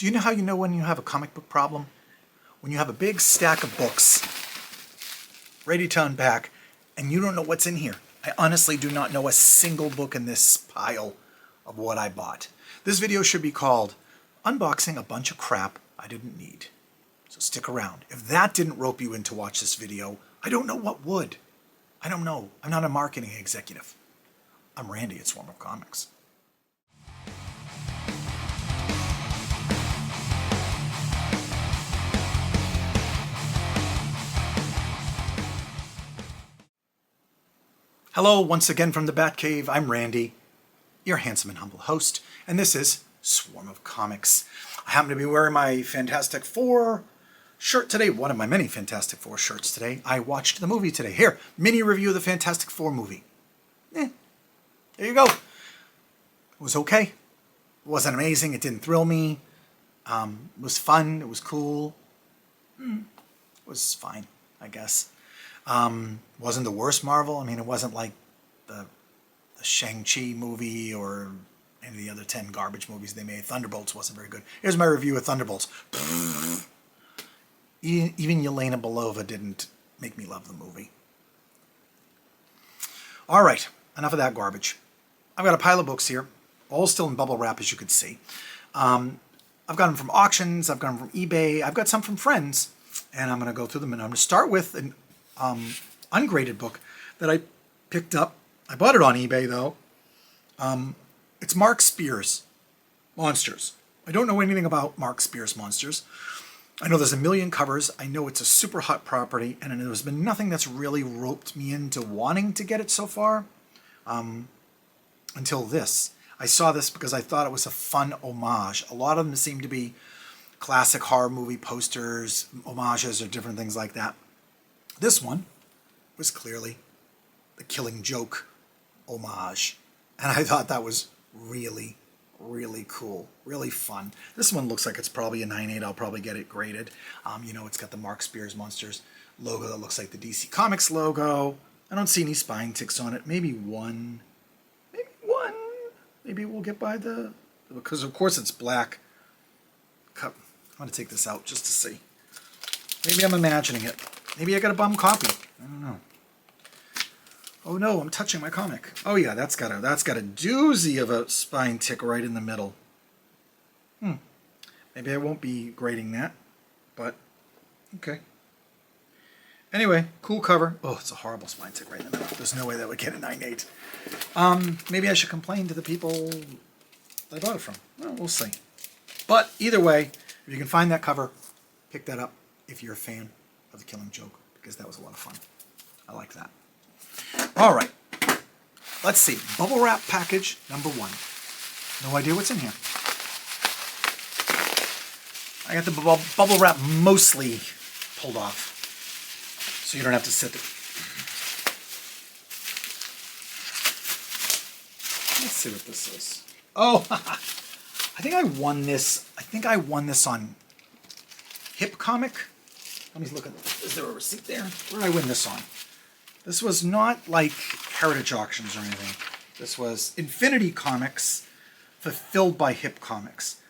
Do you know how you know when you have a comic book problem? When you have a big stack of books ready to unpack and you don't know what's in here. I honestly do not know a single book in this pile of what I bought. This video should be called Unboxing a Bunch of Crap I Didn't Need. So stick around. If that didn't rope you in to watch this video, I don't know what would. I don't know. I'm not a marketing executive. I'm Randy at Swarm of Comics. Hello, once again from the Batcave. I'm Randy, your handsome and humble host, and this is Swarm of Comics. I happen to be wearing my Fantastic Four shirt today, one of my many Fantastic Four shirts today. I watched the movie today. Here, mini review of the Fantastic Four movie. There you go. It was okay. It wasn't amazing. It didn't thrill me. It was fun. It was cool. It was fine, I guess. Wasn't the worst Marvel. I mean, it wasn't like the Shang-Chi movie or any of the other 10 garbage movies they made. Thunderbolts wasn't very good. Here's my review of Thunderbolts. Even Yelena Belova didn't make me love the movie. All right, enough of that garbage. I've got a pile of books here, all still in bubble wrap, as you can see. I've got them from auctions. I've got them from eBay. I've got some from friends, and I'm going to go through them. And I'm going to start with an ungraded book that I picked up. I bought it on eBay, though. It's Mark Spears Monsters. I don't know anything about Mark Spears Monsters. I know there's a million covers. I know it's a super hot property, and there's been nothing that's really roped me into wanting to get it so far until this. I saw this because I thought it was a fun homage. A lot of them seem to be classic horror movie posters, homages, or different things like that. This one was clearly the Killing Joke homage, and I thought that was really, really cool, really fun. This one looks like it's probably a 9.8. I'll probably get it graded. You know, it's got the Mark Spears Monsters logo that looks like the DC Comics logo. I don't see any spine ticks on it. Maybe one. Maybe we'll get by because of course it's black. I'm going to take this out just to see. Maybe I'm imagining it. Maybe I got a bum copy. I don't know. Oh no, I'm touching my comic. Oh yeah, that's got a doozy of a spine tick right in the middle. Maybe I won't be grading that, but okay. Anyway, cool cover. Oh, it's a horrible spine tick right in the middle. There's no way that would get a 9.8. Maybe I should complain to the people I bought it from. Well, we'll see. But either way, if you can find that cover, pick that up if you're a fan of The Killing Joke, because that was a lot of fun. I like that. All right. Let's see. Bubble wrap package number 1. No idea what's in here. I got the bubble wrap mostly pulled off, so you don't have to sit there. Let's see what this is. Oh, I think I won this. I think I won this on Hip Comic. Let me look at this. Is there a receipt there? Where did I win this on? This was not like Heritage Auctions or anything. This was Infinity Comics, fulfilled by Hip Comics.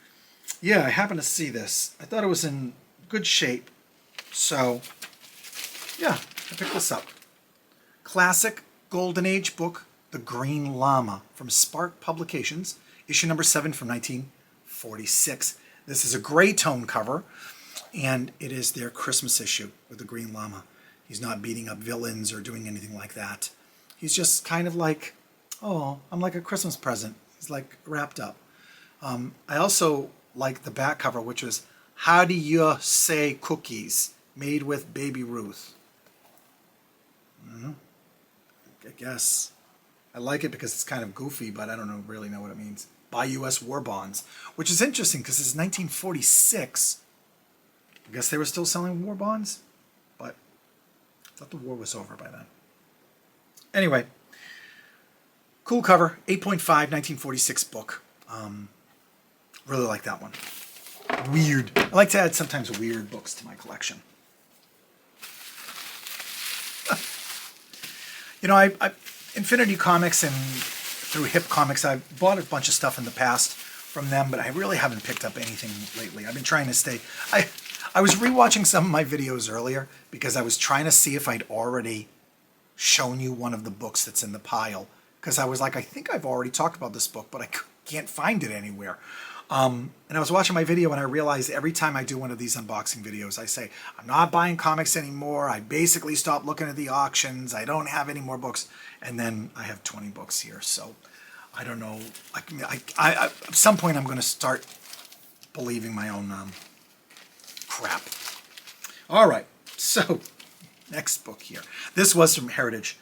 Yeah, I happened to see this. I thought it was in good shape. So, yeah, I picked this up. Classic Golden Age book, The Green Llama, from Spark Publications, issue number 7 from 1946. This is a gray tone cover, and it is their Christmas issue with the Green Llama. He's not beating up villains or doing anything like that. He's just kind of like, oh, I'm like a Christmas present. He's like wrapped up. I also like the back cover, which was How Do You Say Cookies, made with Baby Ruth. I guess. I like it because it's kind of goofy, but I don't really know what it means. Buy U.S. war bonds, which is interesting because it's 1946. I guess they were still selling war bonds, but I thought the war was over by then. Anyway, cool cover, 8.5, 1946 book. Really like that one. Weird. I like to add sometimes weird books to my collection. You know, I Infinity Comics and through Hip Comics, I've bought a bunch of stuff in the past from them, but I really haven't picked up anything lately. I've been trying to stay... I was rewatching some of my videos earlier because I was trying to see if I'd already shown you one of the books that's in the pile. Because I was like, I think I've already talked about this book, but I can't find it anywhere. And I was watching my video and I realized every time I do one of these unboxing videos, I say, I'm not buying comics anymore. I basically stopped looking at the auctions. I don't have any more books. And then I have 20 books here. So I don't know. At some point I'm going to start believing my own crap. All right. So next book here. This was from Heritage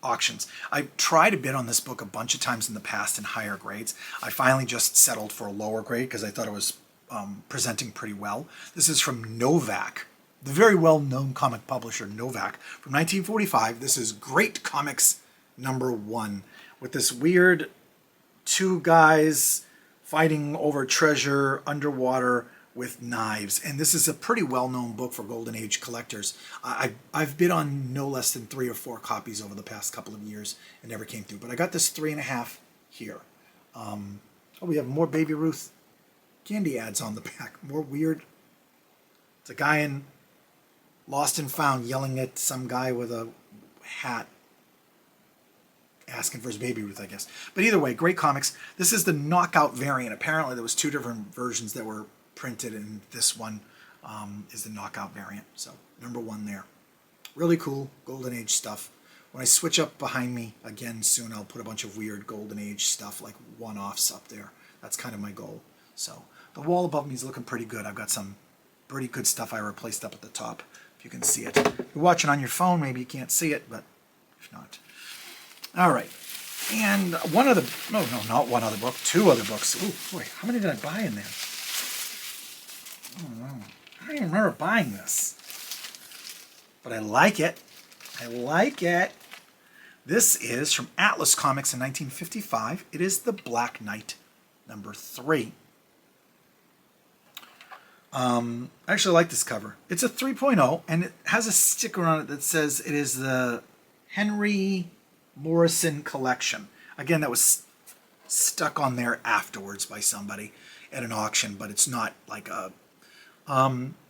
Auctions. I tried to bid on this book a bunch of times in the past in higher grades. I finally just settled for a lower grade because I thought it was presenting pretty well. This is from Novak, the very well-known comic publisher Novak, from 1945. This is Great Comics #1, with this weird two guys fighting over treasure underwater with knives. And this is a pretty well-known book for Golden Age collectors. I've bid on no less than 3 or 4 copies over the past couple of years and never came through. But I got this 3.5 here. Oh, we have more Baby Ruth candy ads on the back. More weird. It's a guy in Lost and Found yelling at some guy with a hat asking for his Baby Ruth, I guess. But either way, great comics. This is the knockout variant. Apparently there was 2 different versions that were printed, and this one is the knockout variant. So #1 there. Really cool Golden Age stuff. When I switch up behind me again soon, I'll put a bunch of weird Golden Age stuff like one-offs up there. That's kind of my goal. So the wall above me is looking pretty good. I've got some pretty good stuff I replaced up at the top, if you can see it. If you're watching on your phone, maybe you can't see it, but if not. All right. And one other, no, not one other book, 2 other books. Oh boy, how many did I buy in there? I don't know. I don't even remember buying this. But I like it. I like it. This is from Atlas Comics in 1955. It is The Black Knight #3. I actually like this cover. It's a 3.0, and it has a sticker on it that says it is the Henry Morrison collection. Again, that was stuck on there afterwards by somebody at an auction, but it's not like a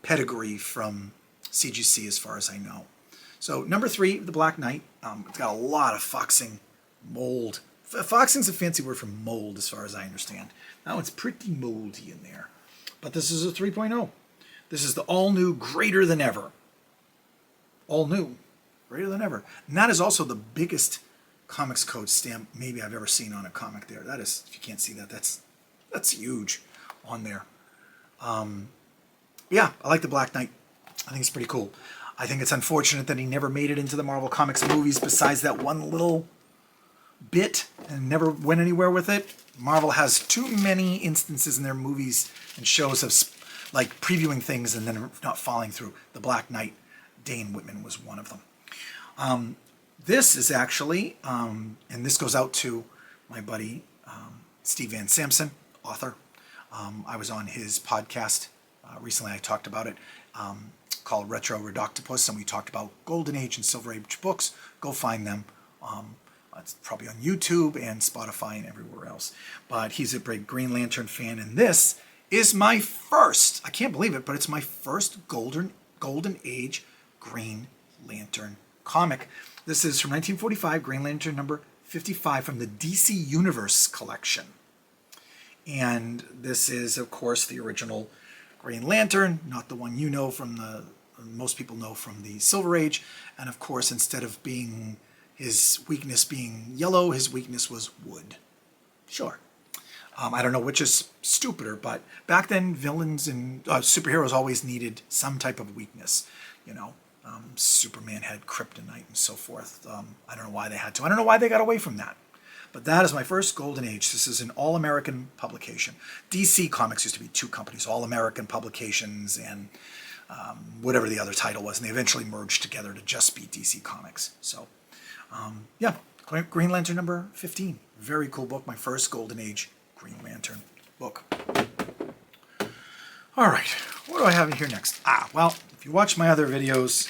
pedigree from CGC as far as I know. So #3, The Black Knight. It's got a lot of foxing mold. Foxing's a fancy word for mold as far as I understand. Now it's pretty moldy in there. But this is a 3.0. This is the all-new Greater Than Ever. All new. Greater Than Ever. And that is also the biggest Comics Code stamp maybe I've ever seen on a comic there. That is, if you can't see that, that's huge on there. Yeah, I like The Black Knight. I think it's pretty cool. I think it's unfortunate that he never made it into the Marvel Comics movies besides that one little bit and never went anywhere with it. Marvel has too many instances in their movies and shows of like previewing things and then not following through. The Black Knight, Dane Whitman was one of them. This is actually, and this goes out to my buddy Steve Van Samson, author. I was on his podcast recently. I talked about it, called Retro Redoctopus, and we talked about Golden Age and Silver Age books. Go find them. It's probably on YouTube and Spotify and everywhere else. But he's a big Green Lantern fan, and this is my first, I can't believe it, but it's my first Golden Age Green Lantern comic. This is from 1945, Green Lantern #55 from the DC Universe collection. And this is, of course, the original Green Lantern, not the one you know from most people know from the Silver Age. And of course, instead of being his weakness being yellow, his weakness was wood. Sure. I don't know which is stupider, but back then villains and superheroes always needed some type of weakness. You know, Superman had kryptonite and so forth. I don't know why they had to. I don't know why they got away from that. But that is my first Golden Age. This is an all-American publication. DC Comics used to be 2 companies, All-American Publications and whatever the other title was, and they eventually merged together to just be DC Comics. So, yeah, Green Lantern #15. Very cool book. My first Golden Age Green Lantern book. All right, what do I have here next? Well, if you watch my other videos,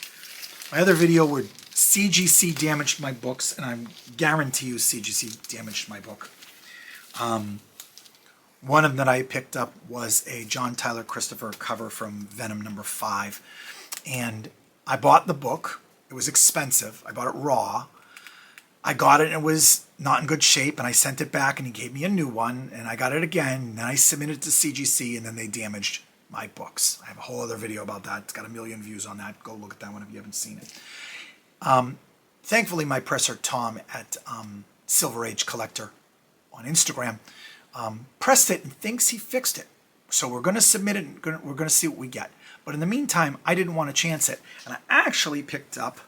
my other video where CGC damaged my books, and I guarantee you CGC damaged my book, One of them that I picked up was a John Tyler Christopher cover from Venom #5. And I bought the book. It was expensive. I bought it raw. I got it and it was not in good shape, and I sent it back and he gave me a new one, and I got it again, and then I submitted it to CGC, and then they damaged my books. I have a whole other video about that. It's got 1 million views on that. Go look at that one if you haven't seen it. Thankfully, my presser Tom at Silver Age Collector on Instagram pressed it and thinks he fixed it. So we're going to submit it and we're going to see what we get. But in the meantime, I didn't want to chance it. And I actually picked up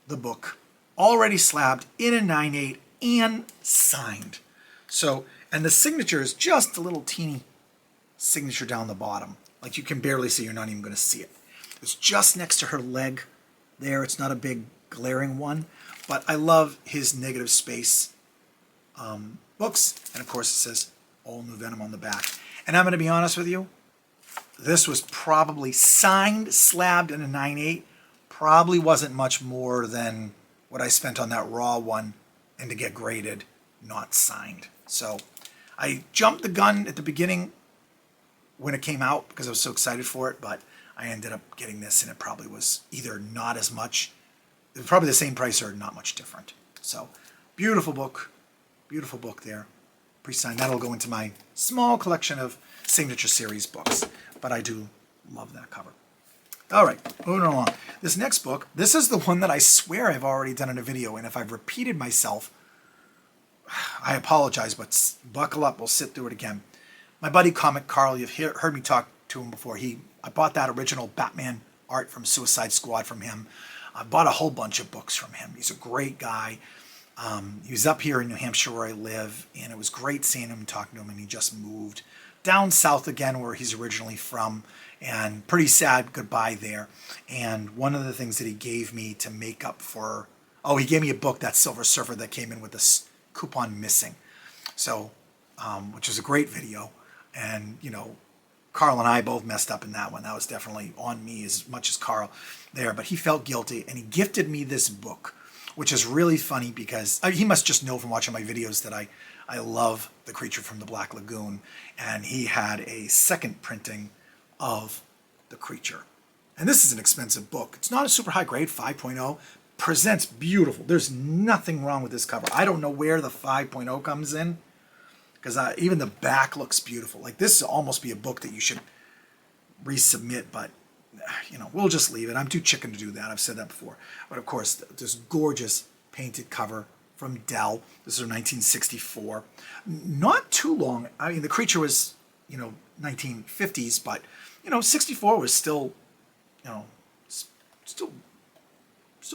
the book already slabbed in a 9/8 and signed. So, and the signature is just a little teeny signature down the bottom. Like you can barely see, you're not even going to see it. It's just next to her leg there. It's not a big glaring one, but I love his negative space books. And of course it says All New Venom on the back. And I'm going to be honest with you, this was probably signed, slabbed in a 9/8. Probably wasn't much more than what I spent on that raw one, and to get graded, not signed. So I jumped the gun at the beginning when it came out because I was so excited for it, but I ended up getting this, and it probably was either not as much, it was probably the same price or not much different. So beautiful book there, pre-signed. That'll go into my small collection of Signature Series books, but I do love that cover. All right, moving along. This next book, this is the one that I swear I've already done in a video, and if I've repeated myself, I apologize, but buckle up, we'll sit through it again. My buddy Comic Carl, you've heard me talk to him before. I bought that original Batman art from Suicide Squad from him. I bought a whole bunch of books from him. He's a great guy. He was up here in New Hampshire where I live, and it was great seeing him and talking to him, and he just moved down south again where he's originally from, and pretty sad goodbye there. And one of the things that he gave me to make up for, he gave me a book, that Silver Surfer, that came in with a coupon missing. So, which was a great video. And, you know, Carl and I both messed up in that one. That was definitely on me as much as Carl there. But he felt guilty, and he gifted me this book, which is really funny because he must just know from watching my videos that I love The Creature from the Black Lagoon. And he had a second printing of The Creature. And this is an expensive book. It's not a super high grade, 5.0. Presents beautiful. There's nothing wrong with this cover. I don't know where the 5.0 comes in, because even the back looks beautiful. Like, this will almost be a book that you should resubmit, but, you know, we'll just leave it. I'm too chicken to do that. I've said that before. But, of course, this gorgeous painted cover from Dell. This is 1964. Not too long. I mean, The Creature was, you know, 1950s, but, you know, 64 was still, you know, still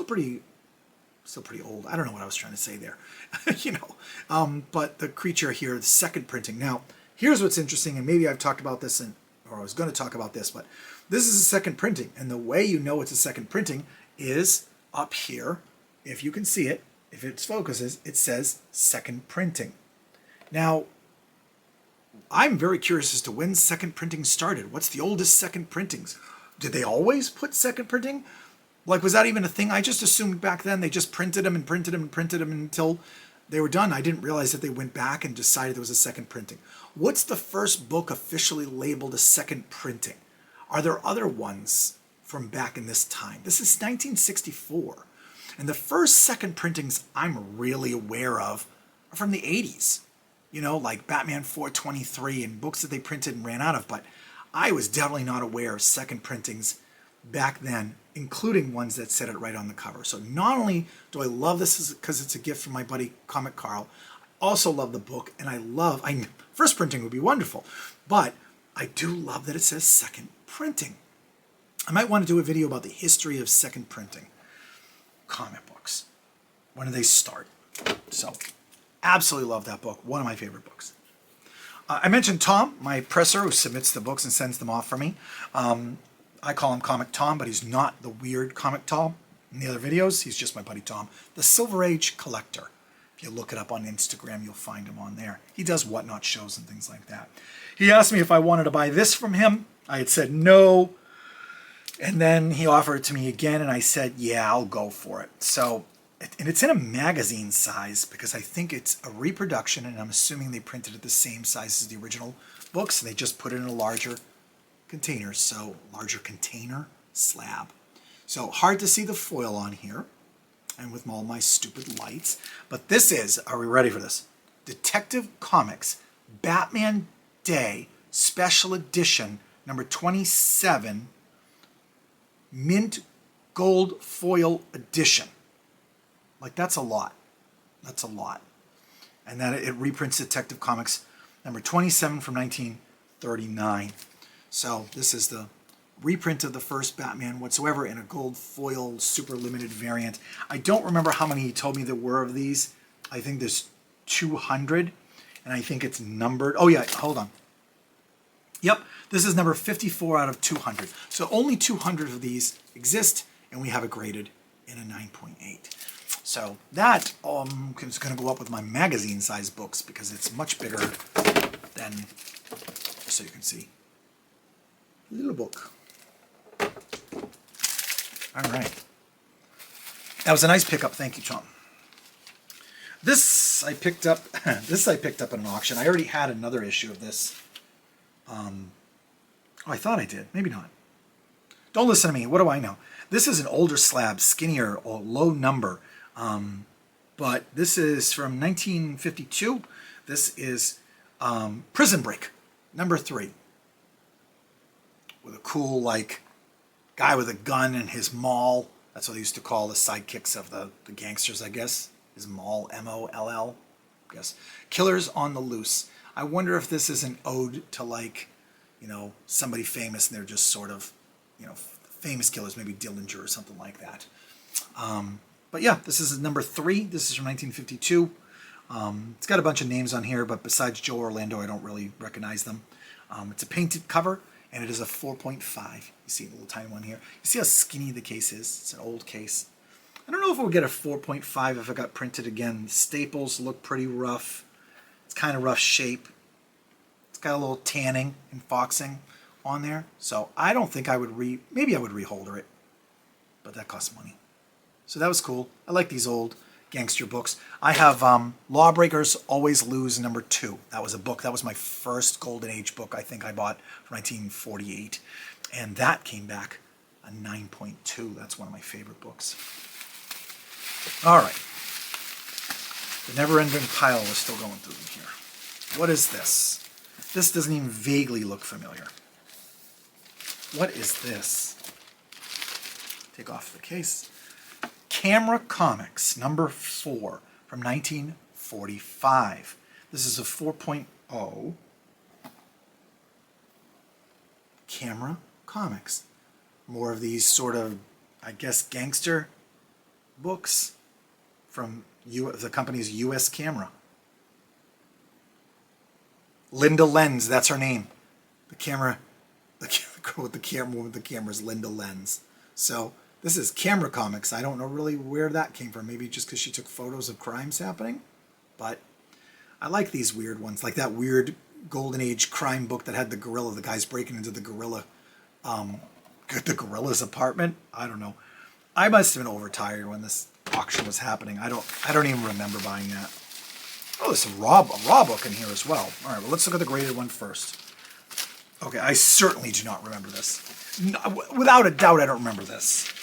pretty old. I don't know what I was trying to say there, you know. But The Creature here, the second printing. Now, here's what's interesting, and maybe I've talked about this, or I was going to talk about this, but this is a second printing, and the way you know it's a second printing is up here. If you can see it, if it focuses, it says second printing. Now, I'm very curious as to when second printing started. What's the oldest second printings? Did they always put second printing? Like, was that even a thing? I just assumed back then they just printed them and printed them and printed them until they were done. I didn't realize that they went back and decided there was a second printing. What's the first book officially labeled a second printing? Are there other ones from back in this time? This is 1964. And the first second printings I'm really aware of are from the 80s. You know, like Batman 423 and books that they printed and ran out of. But I was definitely not aware of second printings back then, including ones that said it right on the cover. So not only do I love this because it's a gift from my buddy Comic Carl, I also love the book, and first printing would be wonderful, but I do love that it says second printing. I might want to do a video about the history of second printing comic books. When do they start? So absolutely love that book. One of my favorite books. I mentioned Tom, my presser, who submits the books and sends them off for me. I call him Comic Tom, but he's not the weird Comic Tom in the other videos. He's just my buddy Tom, the Silver Age Collector. If you look it up on Instagram, you'll find him on there. He does whatnot shows and things like that. He asked me if I wanted to buy this from him. I had said no. And then he offered it to me again, and I said, yeah, I'll go for it. So and it's in a magazine size because I think it's a reproduction, and I'm assuming they printed it the same size as the original books. And they just put it in a larger container, so larger container slab. So hard to see the foil on here, and with all my stupid lights. But this is, are we ready for this? Detective Comics Batman Day Special Edition number 27, mint gold foil edition. Like, that's a lot. That's a lot. And then it reprints Detective Comics number 27 from 1939. So this is the reprint of the first Batman whatsoever in a gold foil super limited variant. I don't remember how many he told me there were of these. I think there's 200, and I think it's numbered. Oh yeah, hold on. Yep, this is number 54 out of 200. So only 200 of these exist, and we have it graded in a 9.8. So that is going to go up with my magazine size books because it's much bigger than, so you can see, little book. All right. That was a nice pickup. Thank you, Tom. This I picked up. This I picked up at an auction. I already had another issue of this. Oh, I thought I did. Maybe not. Don't listen to me. What do I know? This is an older slab, skinnier, or low number. But this is from 1952. This is Prison Break, number 3. With a cool, like, guy with a gun in his maul. That's what they used to call the sidekicks of the gangsters, I guess. His maul, M-O-L-L, I guess. Killers on the Loose. I wonder if this is an ode to, like, you know, somebody famous, and they're just sort of, you know, famous killers, maybe Dillinger or something like that. But yeah, this is number 3. This is from 1952. It's got a bunch of names on here, but besides Joe Orlando, I don't really recognize them. It's a painted cover, and it is a 4.5. You see a little tiny one here. You see how skinny the case is? It's an old case. I don't know if it would get a 4.5 if it got printed again. The staples look pretty rough. It's kind of rough shape. It's got a little tanning and foxing on there. So I don't think I would maybe I would reholder it, but that costs money. So that was cool. I like these old gangster books. I have Lawbreakers Always Lose number 2. That was a book. That was my first Golden Age book I think I bought from 1948. And that came back a 9.2. That's one of my favorite books. All right. The never-ending pile was still going through here. What is this? This doesn't even vaguely look familiar. What is this? Take off the case. Camera Comics, number 4, from 1945. This is a 4.0. Camera Comics. More of these sort of, I guess, gangster books from the company's U.S. Camera. Linda Lenz, that's her name. The girl with the camera is Linda Lenz. So this is Camera Comics. I don't know really where that came from. Maybe just because she took photos of crimes happening. But I like these weird ones. Like that weird Golden Age crime book that had the gorilla. The guy's breaking into the gorilla's apartment. I don't know. I must have been overtired when this auction was happening. I don't even remember buying that. Oh, there's a raw book in here as well. All right, well, let's look at the graded one first. Okay, I certainly do not remember this. No, without a doubt, I don't remember this.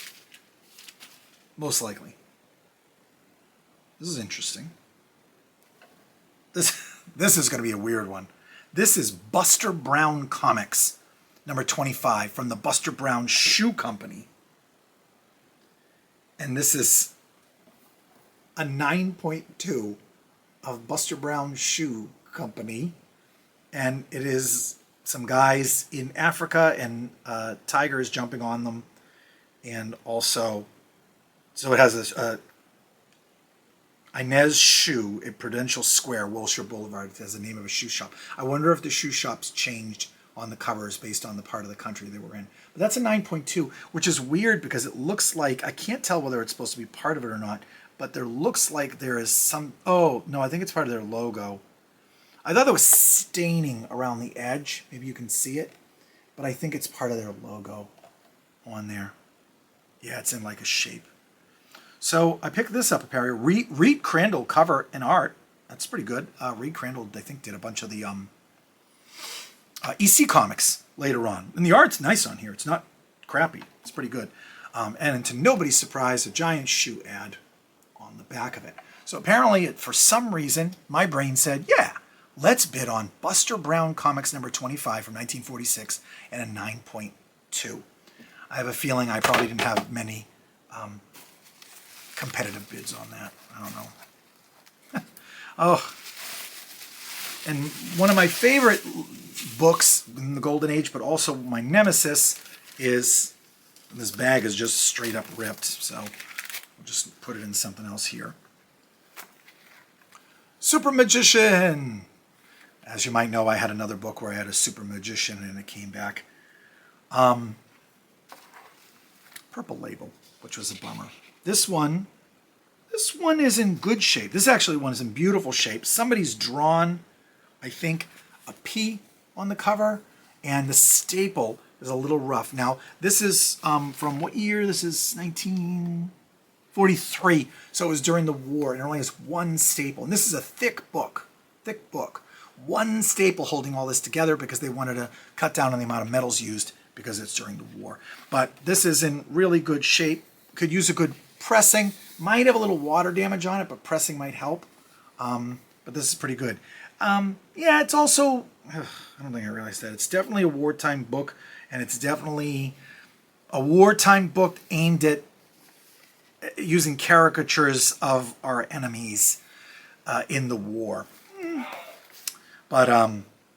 Most likely. This is interesting. This is going to be a weird one. This is Buster Brown Comics, number 25, from the Buster Brown Shoe Company. And this is a 9.2 of Buster Brown Shoe Company. And it is some guys in Africa, and tigers jumping on them. And also, so it has a Inez Shoe at Prudential Square, Wilshire Boulevard. It has the name of a shoe shop. I wonder if the shoe shops changed on the covers based on the part of the country they were in. But that's a 9.2, which is weird because it looks like, I can't tell whether it's supposed to be part of it or not, but there looks like there is some, oh, no, I think it's part of their logo. I thought there was staining around the edge. Maybe you can see it, but I think it's part of their logo on there. Yeah, it's in like a shape. So I picked this up apparently. Reed Crandall cover and art. That's pretty good. Reed Crandall, I think, did a bunch of the EC comics later on. And the art's nice on here. It's not crappy. It's pretty good. And to nobody's surprise, a giant shoe ad on the back of it. So apparently, for some reason, my brain said, yeah, let's bid on Buster Brown Comics number 25 from 1946 and a 9.2. I have a feeling I probably didn't have many competitive bids on that. I don't know. Oh, and one of my favorite books in the Golden Age, but also my nemesis, is this bag is just straight up ripped. So we'll just put it in something else here. Super Magician. As you might know, I had another book where I had a super magician and it came back. Purple label, which was a bummer. This one is in good shape. This actually one is in beautiful shape. Somebody's drawn, I think, a P on the cover, and the staple is a little rough. Now, this is from what year? This is 1943, so it was during the war, and it only has one staple. And this is a thick book. One staple holding all this together because they wanted to cut down on the amount of metals used because it's during the war. But this is in really good shape. Could use a good pressing. Might have a little water damage on it, but pressing might help. But this is pretty good. Yeah, it's also, I don't think I realized that. It's definitely a wartime book, and it's definitely a wartime book aimed at using caricatures of our enemies in the war. But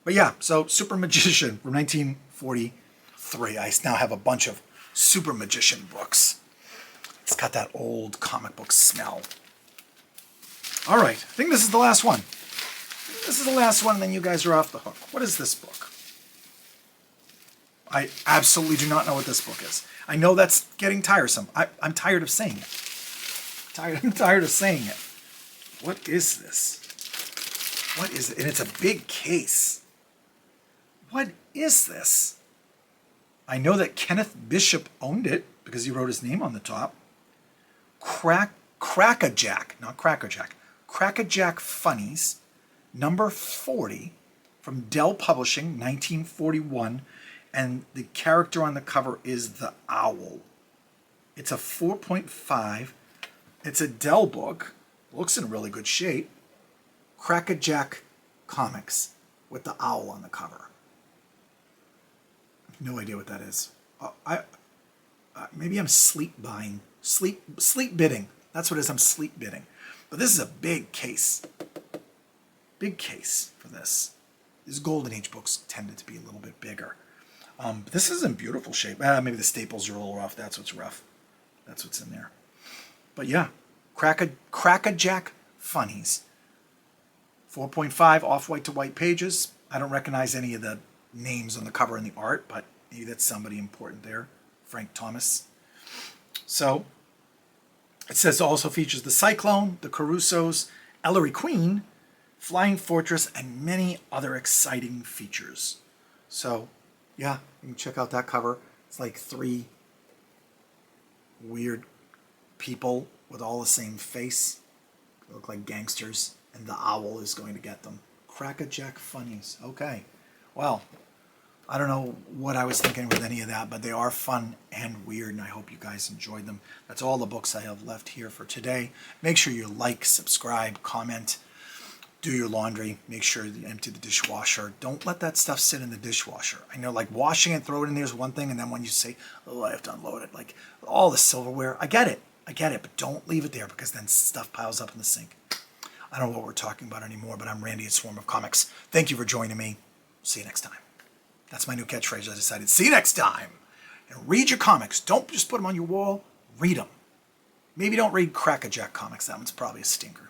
yeah, so Super Magician from 1943. I now have a bunch of Super Magician books. It's got that old comic book smell. All right, I think this is the last one. This is the last one, and then you guys are off the hook. What is this book? I absolutely do not know what this book is. I know that's getting tiresome. I'm tired of saying it. I'm tired of saying it. What is this? What is it? And it's a big case. What is this? I know that Kenneth Bishop owned it because he wrote his name on the top. Crackajack, not Crackerjack. Crackajack Funnies, number 40, from Dell Publishing, 1941. And the character on the cover is the owl. It's a 4.5. It's a Dell book. Looks in really good shape. Crackajack Comics with the owl on the cover. I have no idea what that is. Maybe I'm sleep bidding. That's what it is. I'm sleep bidding. But this is a big case. Big case for this. These Golden Age books tended to be a little bit bigger. But this is in beautiful shape. Maybe the staples are a little rough. That's what's rough. That's what's in there. But yeah, Crackajack Funnies. 4.5 off-white to white pages. I don't recognize any of the names on the cover and the art, but maybe that's somebody important there. Frank Thomas. So it says it also features the Cyclone, the Carusos, Ellery Queen, Flying Fortress, and many other exciting features. So yeah, you can check out that cover. It's like 3 weird people with all the same face. They look like gangsters, and the owl is going to get them. Crackajack Funnies. Okay. Well, I don't know what I was thinking with any of that, but they are fun and weird, and I hope you guys enjoyed them. That's all the books I have left here for today. Make sure you like, subscribe, comment, do your laundry. Make sure you empty the dishwasher. Don't let that stuff sit in the dishwasher. I know, like, washing it, throw it in there is one thing, and then when you say, oh, I have to unload it, like all the silverware, I get it, but don't leave it there because then stuff piles up in the sink. I don't know what we're talking about anymore, but I'm Randy at Swarm of Comics. Thank you for joining me. See you next time. That's my new catchphrase I decided. See you next time. And read your comics. Don't just put them on your wall. Read them. Maybe don't read Crackajack Comics. That one's probably a stinker.